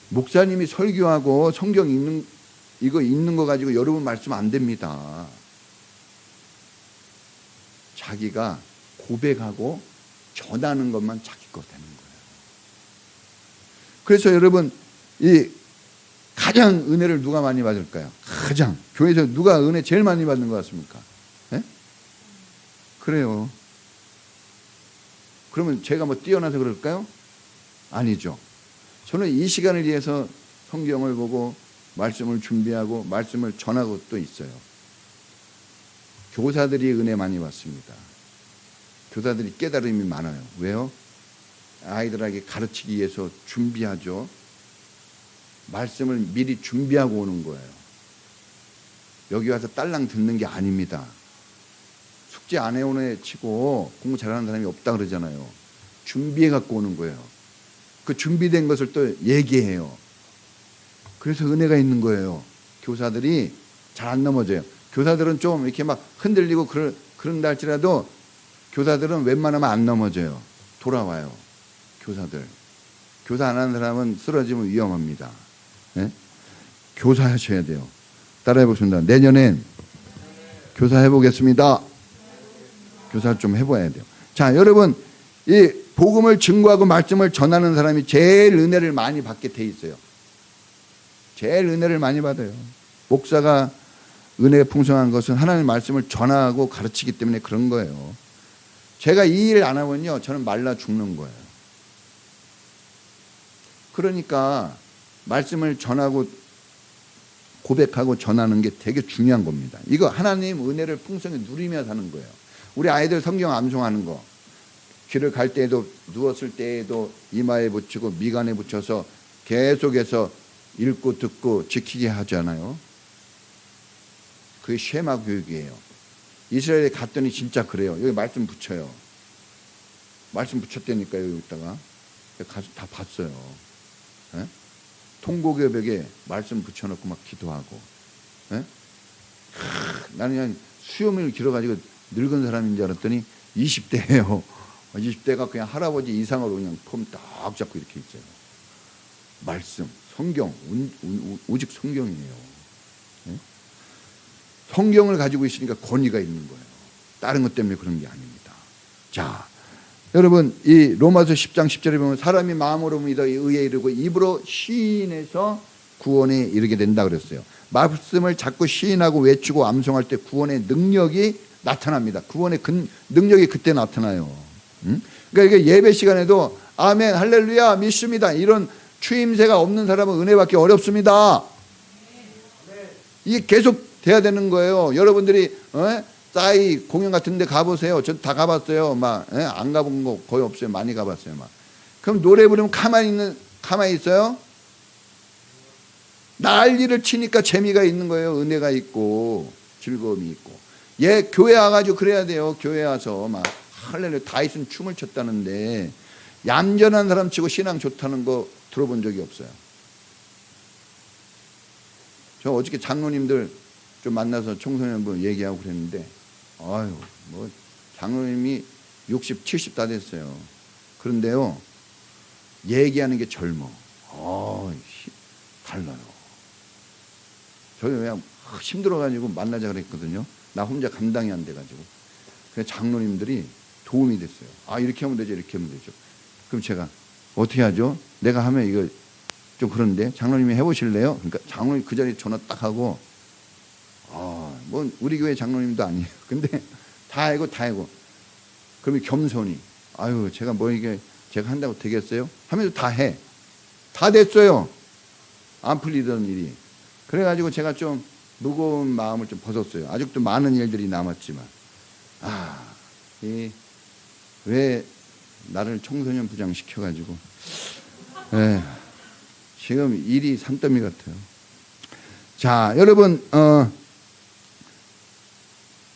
목사님이 설교하고 성경 이거 읽는 거 가지고 여러분 말씀 안 됩니다. 자기가 고백하고 전하는 것만 자기 거 되는 거예요. 그래서 여러분, 이 가장 은혜를 누가 많이 받을까요? 가장 교회에서 누가 은혜 제일 많이 받는 것 같습니까? 네? 그래요. 그러면 제가 뭐 뛰어나서 그럴까요? 아니죠. 저는 이 시간을 위해서 성경을 보고 말씀을 준비하고 말씀을 전하고 또 있어요. 교사들이 은혜 많이 받습니다. 교사들이 깨달음이 많아요. 왜요? 아이들에게 가르치기 위해서 준비하죠. 말씀을 미리 준비하고 오는 거예요. 여기 와서 딸랑 듣는 게 아닙니다. 숙제 안 해오는 애 치고 공부 잘하는 사람이 없다 그러잖아요. 준비해 갖고 오는 거예요. 그 준비된 것을 또 얘기해요. 그래서 은혜가 있는 거예요. 교사들이 잘 안 넘어져요. 교사들은 좀 이렇게 막 흔들리고 그런다 할지라도 교사들은 웬만하면 안 넘어져요. 돌아와요. 교사들. 교사 안 하는 사람은 쓰러지면 위험합니다. 네? 교사 하셔야 돼요. 따라해 보겠습니다. 내년엔 교사 해보겠습니다. 교사 좀 해봐야 돼요. 자, 여러분, 이 복음을 증거하고 말씀을 전하는 사람이 제일 은혜를 많이 받게 돼 있어요. 제일 은혜를 많이 받아요. 목사가 은혜가 풍성한 것은 하나님의 말씀을 전하고 가르치기 때문에 그런 거예요. 제가 이 일 안 하면요, 저는 말라 죽는 거예요. 그러니까 말씀을 전하고 고백하고 전하는 게 되게 중요한 겁니다. 이거 하나님 은혜를 풍성히 누리며 사는 거예요. 우리 아이들 성경 암송하는 거, 길을 갈 때에도 누웠을 때에도 이마에 붙이고 미간에 붙여서 계속해서 읽고 듣고 지키게 하잖아요. 그게 쉐마 교육이에요. 이스라엘에 갔더니 진짜 그래요. 여기 말씀 붙여요. 말씀 붙였다니까요. 여기다가 가서 다 봤어요. 예? 통곡의 벽에 말씀 붙여놓고 막 기도하고. 예? 나는 그냥 수염을 길어가지고 늙은 사람인 줄 알았더니 20대예요. 20대가 그냥 할아버지 이상으로 그냥 폼 딱 잡고 이렇게 있어요. 말씀, 성경, 오직 성경이에요. 예? 성경을 가지고 있으니까 권위가 있는 거예요. 다른 것 때문에 그런 게 아닙니다. 자, 여러분 이 로마서 10장 10절에 보면 사람이 마음으로 믿어 의에 이르고 입으로 시인해서 구원에 이르게 된다 그랬어요. 말씀을 자꾸 시인하고 외치고 암송할 때 구원의 능력이 나타납니다. 구원의 능력이 그때 나타나요. 그러니까 이게 예배 시간에도 아멘 할렐루야 믿습니다 이런 추임새가 없는 사람은 은혜 받기 어렵습니다. 이게 계속 돼야 되는 거예요. 여러분들이 싸이 공연 같은 데 가보세요. 저 다 가봤어요. 막 안 가본 거 거의 없어요. 많이 가봤어요. 막. 그럼 노래 부르면 가만히 있어요? 난리를 치니까 재미가 있는 거예요. 은혜가 있고 즐거움이 있고. 교회 와가지고 그래야 돼요. 교회 와서 막 할렐루야 다윗은 춤을 췄다는데 얌전한 사람 치고 신앙 좋다는 거 들어본 적이 없어요. 저 어저께 장로님들 좀 만나서 청소년분 얘기하고 그랬는데 아유 뭐 장로님이 60, 70 다 됐어요. 그런데요 얘기하는 게 젊어. 달라요. 저희 그냥 힘들어가지고 만나자 그랬거든요. 나 혼자 감당이 안 돼가지고. 그래서 장로님들이 도움이 됐어요. 이렇게 하면 되죠. 이렇게 하면 되죠. 그럼 제가 어떻게 하죠? 내가 하면 이거 좀 그런데 장로님이 해보실래요? 그러니까 장로님 그 자리에 전화 딱 하고 뭐 우리 교회 장로님도 아니에요. 근데 다 알고 그러면 겸손히 제가 뭐 이게 제가 한다고 되겠어요? 하면서 다 해. 다 됐어요. 안 풀리던 일이. 그래가지고 제가 좀 무거운 마음을 좀 벗었어요. 아직도 많은 일들이 남았지만 왜 나를 청소년 부장 시켜가지고 지금 일이 산더미 같아요. 자, 여러분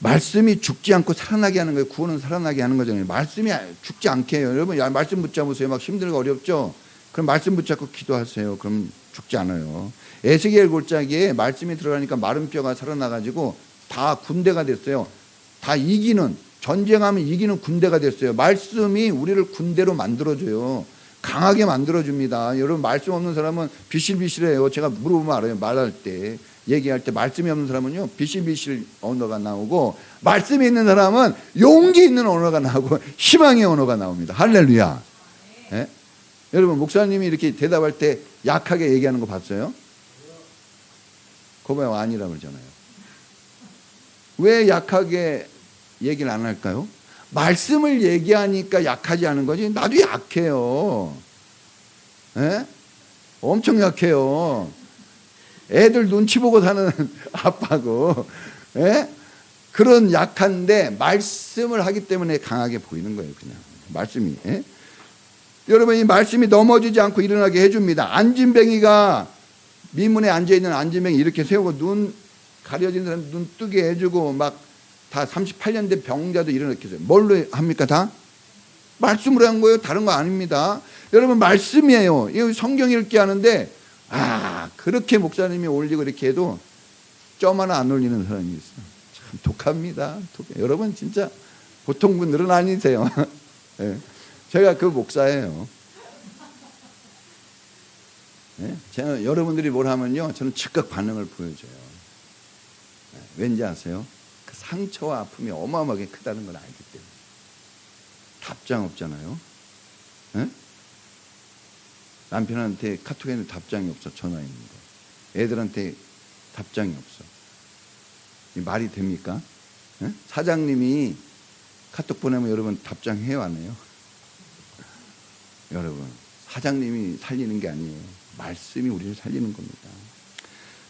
말씀이 죽지 않고 살아나게 하는 거예요. 구원은 살아나게 하는 거잖아요. 말씀이 죽지 않게 해요. 여러분 말씀 붙잡으세요. 막 힘들고 어렵죠? 그럼 말씀 붙잡고 기도하세요. 그럼 죽지 않아요. 에스겔 골짜기에 말씀이 들어가니까 마른 뼈가 살아나가지고 다 군대가 됐어요. 다 전쟁하면 이기는 군대가 됐어요. 말씀이 우리를 군대로 만들어줘요. 강하게 만들어줍니다. 여러분 말씀 없는 사람은 비실비실해요. 제가 물어보면 알아요. 말할 때 얘기할 때 말씀이 없는 사람은요 비실비실 언어가 나오고 말씀이 있는 사람은 용기 있는 언어가 나오고 희망의 언어가 나옵니다. 할렐루야. 네? 여러분 목사님이 이렇게 대답할 때 약하게 얘기하는 거 봤어요? 그거 아니라고 그러잖아요. 왜 약하게 얘기를 안 할까요? 말씀을 얘기하니까 약하지 않은 거지. 나도 약해요. 에? 엄청 약해요. 애들 눈치 보고 사는 아빠고. 에? 그런 약한데 말씀을 하기 때문에 강하게 보이는 거예요. 그냥 말씀이. 에? 여러분 이 말씀이 넘어지지 않고 일어나게 해줍니다. 안진뱅이가 미문에 앉아있는 안진뱅이 이렇게 세우고 눈 가려진 사람 눈 뜨게 해주고 막 다 38년 된 병자도 일어나게 해요. 뭘로 합니까 다? 말씀으로 한 거예요. 다른 거 아닙니다. 여러분 말씀이에요. 이 성경 읽기 하는데 그렇게 목사님이 올리고 이렇게 해도 점 하나 안 올리는 사람이 있어요. 참 독합니다. 여러분 진짜 보통 분들은 아니세요. 네. 제가 그 목사예요. 네? 제가 여러분들이 뭘 하면요 저는 즉각 반응을 보여줘요. 네. 왠지 아세요? 그 상처와 아픔이 어마어마하게 크다는 걸 알기 때문에. 답장 없잖아요. 네? 남편한테 카톡에는 답장이 없어. 전화 있는 거. 애들한테 답장이 없어. 이 말이 됩니까? 네? 사장님이 카톡 보내면 여러분 답장해요 안 해요? 여러분 사장님이 살리는 게 아니에요. 말씀이 우리를 살리는 겁니다.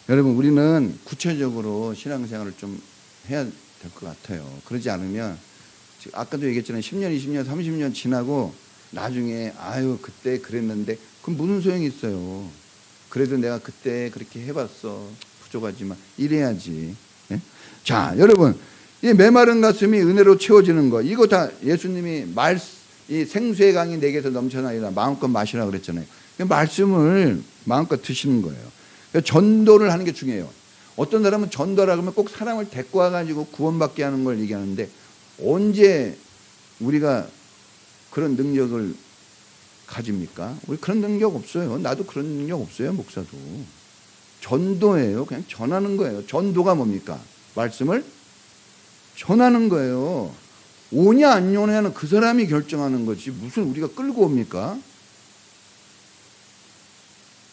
여러분 우리는 구체적으로 신앙생활을 좀 해야 될 것 같아요. 그러지 않으면 아까도 얘기했잖아요. 10년, 20년, 30년 지나고 나중에 그때 그랬는데 그럼 무슨 소용이 있어요. 그래도 내가 그때 그렇게 해봤어. 부족하지만 이래야지. 예? 자, 여러분, 이 메마른 가슴이 은혜로 채워지는 거, 이거 다 예수님이 이 생수의 강이 내게서 넘쳐나리라 마음껏 마시라 그랬잖아요. 말씀을 마음껏 드시는 거예요. 전도를 하는 게 중요해요. 어떤 사람은 전도라 그러면 꼭 사람을 데리고 와가지고 구원받게 하는 걸 얘기하는데, 언제 우리가 그런 능력을 가집니까? 우리 그런 능력 없어요. 나도 그런 능력 없어요. 목사도. 전도예요. 그냥 전하는 거예요. 전도가 뭡니까? 말씀을 전하는 거예요. 오냐 안 오냐는 그 사람이 결정하는 거지, 무슨 우리가 끌고 옵니까?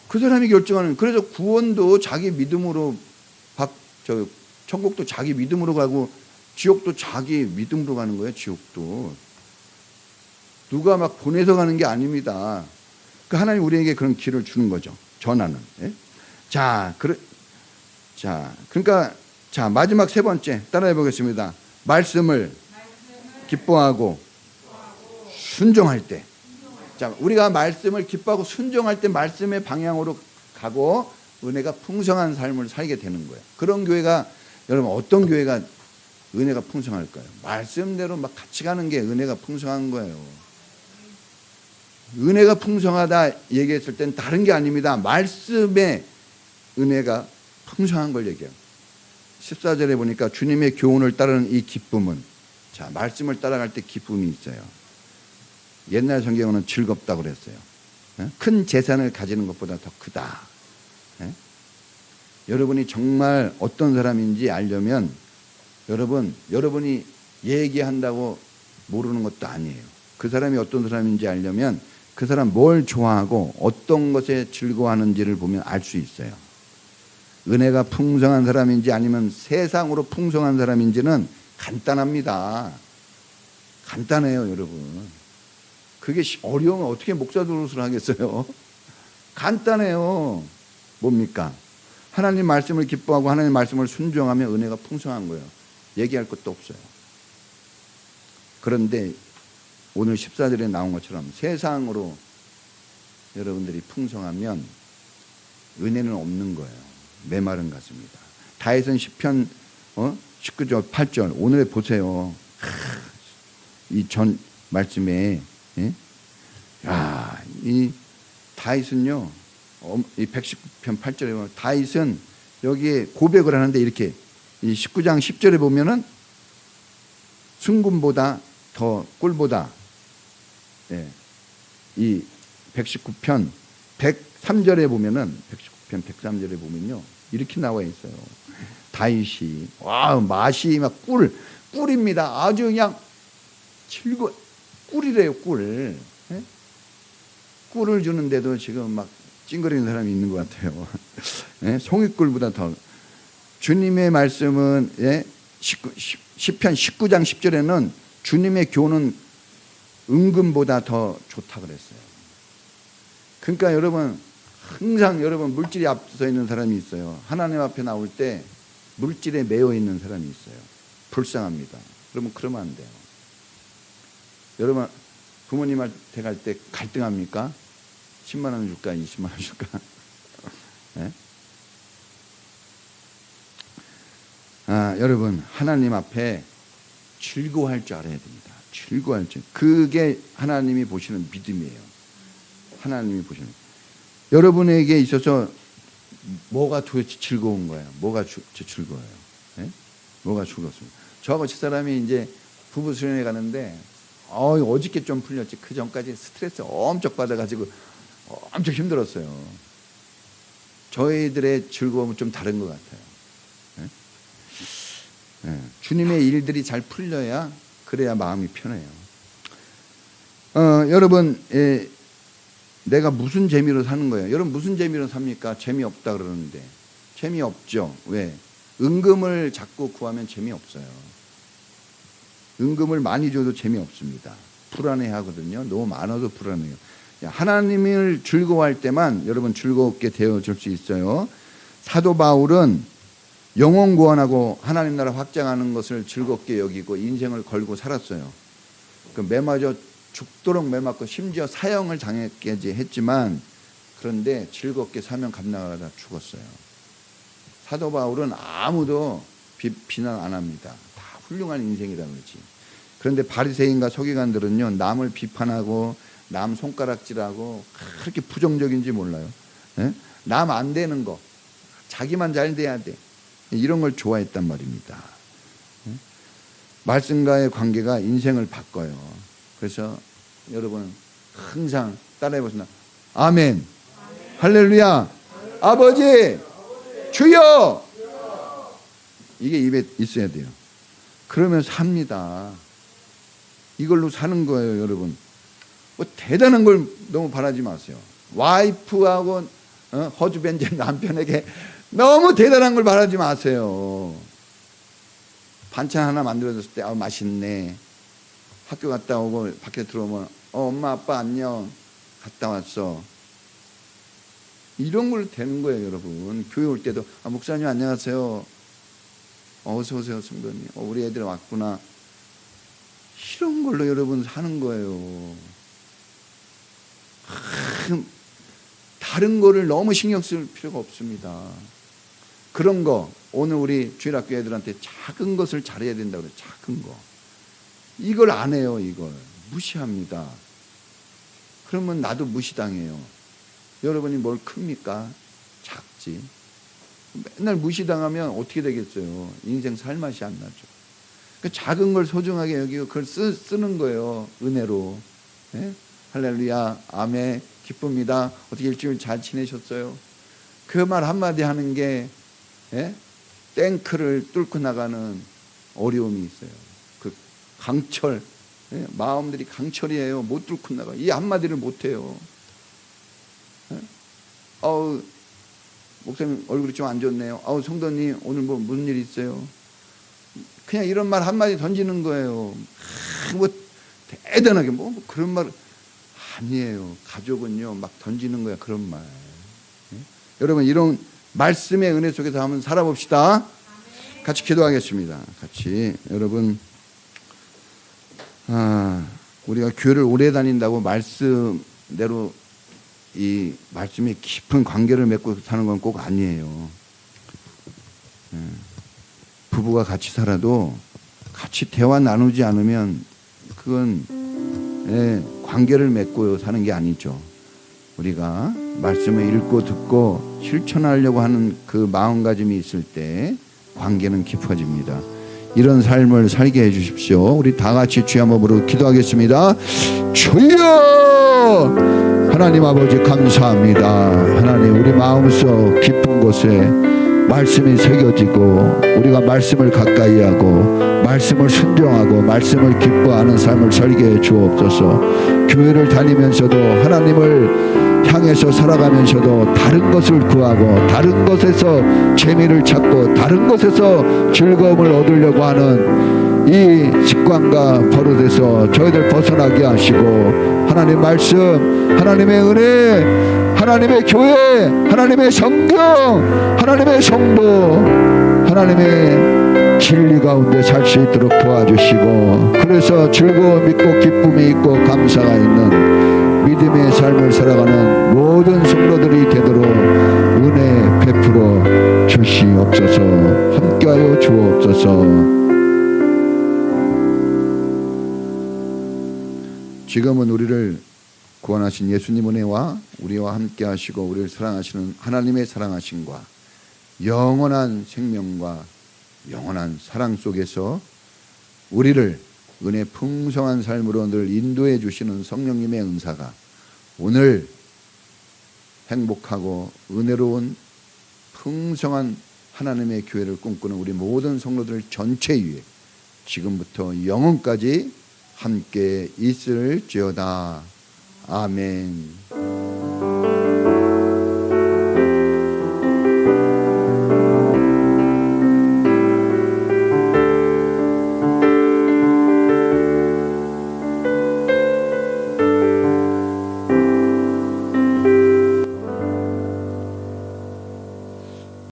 그 사람이 결정하는. 그래서 구원도 자기 믿음으로 천국도 자기 믿음으로 가고 지옥도 자기 믿음으로 가는 거예요. 지옥도 누가 막 보내서 가는 게 아닙니다. 그 하나님 우리에게 그런 길을 주는 거죠. 전하는. 예? 그러니까 마지막 세 번째 따라해 보겠습니다. 말씀을 기뻐하고 순종할 때. 자, 우리가 말씀을 기뻐하고 순종할 때 말씀의 방향으로 가고 은혜가 풍성한 삶을 살게 되는 거예요. 그런 교회가, 여러분, 어떤 교회가 은혜가 풍성할까요? 말씀대로 막 같이 가는 게 은혜가 풍성한 거예요. 은혜가 풍성하다 얘기했을 땐 다른 게 아닙니다. 말씀의 은혜가 풍성한 걸 얘기해요. 14절에 보니까 주님의 교훈을 따르는 이 기쁨은, 자, 말씀을 따라갈 때 기쁨이 있어요. 옛날 성경은 즐겁다고 그랬어요. 큰 재산을 가지는 것보다 더 크다. 여러분이 정말 어떤 사람인지 알려면 여러분이 얘기한다고 모르는 것도 아니에요. 그 사람이 어떤 사람인지 알려면 그 사람 뭘 좋아하고 어떤 것에 즐거워하는지를 보면 알 수 있어요. 은혜가 풍성한 사람인지 아니면 세상으로 풍성한 사람인지는 간단합니다. 간단해요, 여러분. 그게 어려우면 어떻게 목사 노릇을 하겠어요? 간단해요. 뭡니까? 하나님 말씀을 기뻐하고 하나님 말씀을 순종하면 은혜가 풍성한 거예요. 얘기할 것도 없어요. 그런데 오늘 14절에 나온 것처럼 세상으로 여러분들이 풍성하면 은혜는 없는 거예요. 메마른 가슴이다. 다윗은 시편 19절 8절 오늘 보세요. 이 전 말씀에, 예? 이 다윗은요, 이 119편 8절에 보면 다윗은 여기에 고백을 하는데, 이렇게 이 19장 10절에 보면은 순금보다 더 꿀보다, 예, 이 119편 103절에 보면은 119편 103절에 보면요, 이렇게 나와 있어요. 다윗이 맛이 막 꿀입니다. 아주 그냥 꿀이래요, 꿀. 예? 꿀을 주는데도 지금 막 찡그리는 사람이 있는 것 같아요. 예? 송이꿀보다 더. 주님의 말씀은, 예? 시편 19장 10절에는 주님의 교훈은 은금보다 더 좋다 그랬어요. 그러니까 여러분, 항상 여러분 물질이 앞서 있는 사람이 있어요. 하나님 앞에 나올 때 물질에 매여 있는 사람이 있어요. 불쌍합니다. 그러면 안 돼요. 여러분, 부모님한테 갈 때 갈등합니까? 10만 원 줄까? 20만 원 줄까? 네? 여러분, 하나님 앞에 즐거워할 줄 알아야 됩니다. 즐거워할 줄. 그게 하나님이 보시는 믿음이에요. 하나님이 보시는. 여러분에게 있어서 뭐가 도대체 즐거운 거예요? 뭐가 즐거워요? 네? 뭐가 즐겁습니까? 저하고 집사람이 이제 부부 수련회 가는데, 어저께 좀 풀렸지. 그 전까지 스트레스 엄청 받아가지고 엄청 힘들었어요. 저희들의 즐거움은 좀 다른 것 같아요. 네? 네. 주님의 일들이 잘 풀려야, 그래야 마음이 편해요. 여러분, 내가 무슨 재미로 사는 거예요? 여러분, 무슨 재미로 삽니까? 재미없다 그러는데. 재미없죠. 왜? 은금을 자꾸 구하면 재미없어요. 은금을 많이 줘도 재미없습니다. 불안해 하거든요. 너무 많아도 불안해요. 하나님을 즐거워할 때만 여러분 즐겁게 되어줄 수 있어요. 사도 바울은 영혼 구원하고 하나님 나라 확장하는 것을 즐겁게 여기고 인생을 걸고 살았어요. 죽도록 매맞고 심지어 사형을 당했기까지 했지만, 그런데 즐겁게 사명 감당하다 죽었어요. 사도 바울은 아무도 비난 안 합니다. 다 훌륭한 인생이라 그러지. 그런데 바리새인과 서기관들은요, 남을 비판하고 남 손가락질하고 그렇게 부정적인지 몰라요. 예? 남 안 되는 거, 자기만 잘 돼야 돼, 이런 걸 좋아했단 말입니다. 예? 말씀과의 관계가 인생을 바꿔요. 그래서 여러분 항상 따라해보시나. 아멘. 할렐루야. 아버지, 주여. 이게 입에 있어야 돼요. 그러면 삽니다. 이걸로 사는 거예요, 여러분. 뭐 대단한 걸 너무 바라지 마세요. 와이프하고 허즈밴드 남편에게 너무 대단한 걸 바라지 마세요. 반찬 하나 만들어줬을 때 맛있네. 학교 갔다 오고 밖에 들어오면 엄마 아빠 안녕, 갔다 왔어. 이런 걸 되는 거예요, 여러분. 교회 올 때도 목사님 안녕하세요, 어서 오세요 성도님, 우리 애들 왔구나. 이런 걸로 여러분 사는 거예요. 다른 거를 너무 신경 쓸 필요가 없습니다. 그런 거 오늘 우리 주일학교 애들한테 작은 것을 잘해야 된다고 그래요. 작은 거. 이걸 안 해요. 이걸 무시합니다. 그러면 나도 무시당해요. 여러분이 뭘 큽니까? 작지. 맨날 무시당하면 어떻게 되겠어요? 인생 살 맛이 안 나죠. 그 작은 걸 소중하게 여기고 그걸 쓰는 거예요. 은혜로. 예? 할렐루야, 아멘, 기쁩니다. 어떻게 일주일 잘 지내셨어요? 그 말 한마디 하는 게 탱크를 뚫고 나가는 어려움이 있어요. 그 강철, 마음들이 강철이에요. 못 뚫고 나가. 이 한마디를 못해요. 목사님 얼굴이 좀 안 좋네요. 성도님 오늘 뭐 무슨 일 있어요? 그냥 이런 말 한마디 던지는 거예요. 뭐 대단하게 뭐 그런 말 아니에요. 가족은요 막 던지는 거야, 그런 말. 여러분 이런 말씀의 은혜 속에서 한번 살아봅시다. 같이 기도하겠습니다. 같이. 여러분 우리가 교회를 오래 다닌다고 말씀대로 이 말씀에 깊은 관계를 맺고 사는 건 꼭 아니에요. 부부가 같이 살아도 같이 대화 나누지 않으면 그건 관계를 맺고 사는 게 아니죠. 우리가 말씀을 읽고 듣고 실천하려고 하는 그 마음가짐이 있을 때 관계는 깊어집니다. 이런 삶을 살게 해주십시오. 우리 다 같이 주의 한번으로 기도하겠습니다. 주여! 하나님 아버지 감사합니다. 하나님 우리 마음속 깊은 곳에 말씀이 새겨지고 우리가 말씀을 가까이 하고 말씀을 순종하고 말씀을 기뻐하는 삶을 살게 해 주옵소서. 교회를 다니면서도 하나님을 향해서 살아가면서도 다른 것을 구하고 다른 것에서 재미를 찾고 다른 것에서 즐거움을 얻으려고 하는 이 습관과 버릇에서 저희들 벗어나게 하시고 하나님 말씀, 하나님의 은혜, 하나님의 교회, 하나님의 성경, 하나님의 성도, 하나님의 진리 가운데 살 수 있도록 도와주시고 그래서 즐거움 있고 기쁨이 있고 감사가 있는 믿음의 삶을 살아가는 모든 성도들이 되도록 은혜 베풀어 주시옵소서. 함께하여 주옵소서. 지금은 우리를 구원하신 예수님 은혜와 우리와 함께 하시고 우리를 사랑하시는 하나님의 사랑하심과 영원한 생명과 영원한 사랑 속에서 우리를 은혜 풍성한 삶으로 늘 인도해 주시는 성령님의 은사가 오늘 행복하고 은혜로운 풍성한 하나님의 교회를 꿈꾸는 우리 모든 성도들 전체 위에 지금부터 영원까지 함께 있을지어다. 아멘.